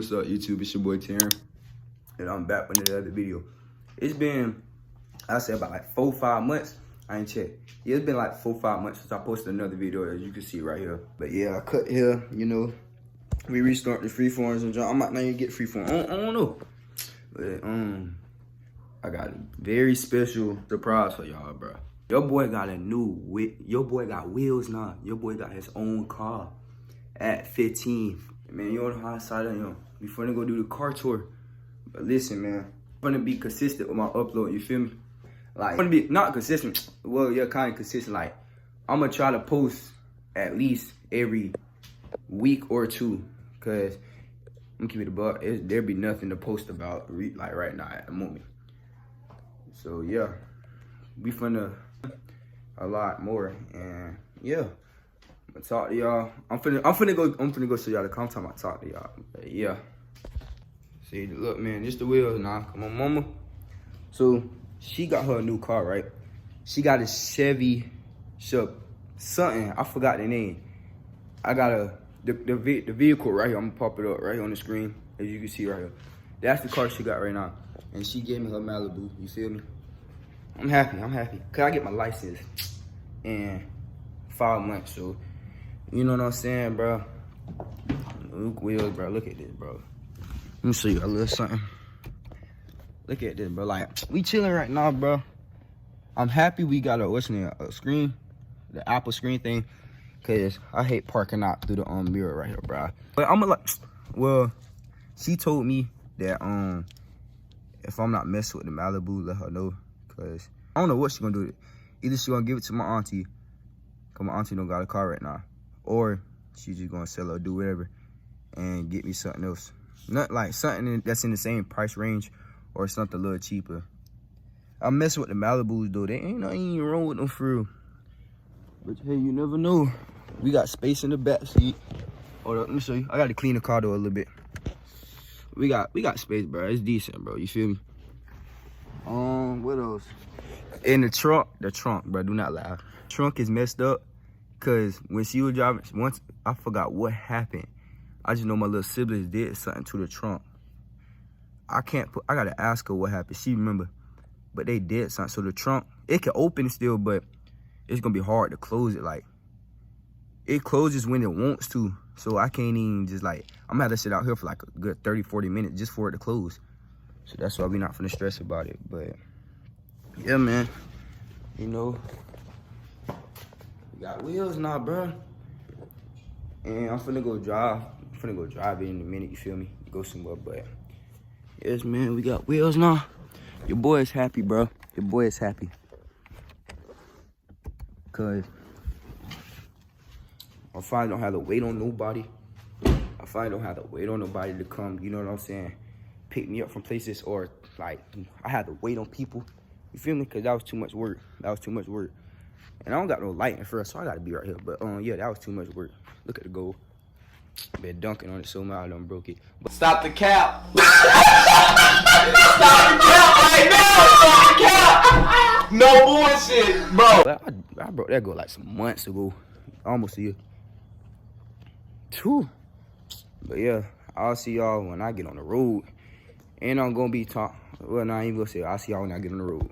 What's up, YouTube? It's your boy Terran, and I'm back with another video. It's been, I say, about like 4-5 months. I ain't checked. Yeah, it's been like 4-5 months since I posted another video, as you can see right here. But yeah, I cut here, you know. We restart the freeforms and I might not even get freeform. I don't know. But I got a very special surprise for y'all, bro. Your boy got a new your boy got wheels now. Your boy got his own car at 15. Man, you know how excited I am. We finna go do the car tour. But listen, man, I'm finna be consistent with my upload, you feel me? Like, I'm gonna be not consistent. Well, yeah, kind of consistent. Like, I'm gonna try to post at least every week or two. Cause I'm gonna keep it a buck. There be nothing to post about like right now at the moment. So yeah, we finna a lot more, and yeah, I'm gonna talk to y'all. I'm finna go show y'all the content time I talk to y'all. But yeah, see, look, man, just the wheels now. Come on, mama. So she got her a new car, right? She got a Chevy, something. I forgot the name. I got the vehicle right here. I'm gonna pop it up right here on the screen, as you can see right here. That's the car she got right now, and she gave me her Malibu. You feel me? I'm happy. Cause I get my license in 5 months, so you know what I'm saying, bro. Luke wheels, bro. Look at this, bro. Let me show you a little something. Look at this, bro. Like, we chilling right now, bro. I'm happy we got a screen, the Apple screen thing, cause I hate parking out through the mirror right here, bro. But I'm like, well, she told me that if I'm not messing with the Malibu, let her know, cause I don't know what she gonna do with it. Either she gonna give it to my auntie, cause my auntie don't got a car right now, or she just gonna sell it or do whatever and get me something else. Not like something that's in the same price range or something a little cheaper. I'm messing with the Malibus though. They ain't nothing wrong with them for real. But hey, you never know. We got space in the back seat. Hold up, let me show you. I got to clean the car door a little bit. We got space, bro. It's decent, bro. You feel me? What else? In the trunk, bro. Do not laugh. Trunk is messed up, cause when she was driving, once I forgot what happened. I just know my little siblings did something to the trunk. I gotta ask her what happened. She remember, but they did something. So the trunk, it can open still, but it's gonna be hard to close it. Like, it closes when it wants to. So I can't even just like, I'm gonna have to sit out here for like a good 30-40 minutes just for it to close. So that's why we not finna stress about it. But yeah, man, you know, we got wheels now, bro. And I'm finna go drive. It in a minute, you feel me? Go somewhere, but yes, man, we got wheels now. Your boy is happy, bro. Your boy is happy. Cause I finally don't have to wait on nobody. I finally don't have to wait on nobody to come, you know what I'm saying, pick me up from places, or like I had to wait on people. You feel me? Cause that was too much work. And I don't got no light in first, so I gotta be right here. But yeah, that was too much work. Look at the goal. Been dunking on it so much I done broke it. But stop the cap. Stop the cap right now. Stop the cap. No bullshit, bro. I broke that goal like some months ago. Almost a year. Whew. But yeah, I'll see y'all when I get on the road. And I'm gonna be well, nah, I ain't gonna say I'll see y'all when I get on the road.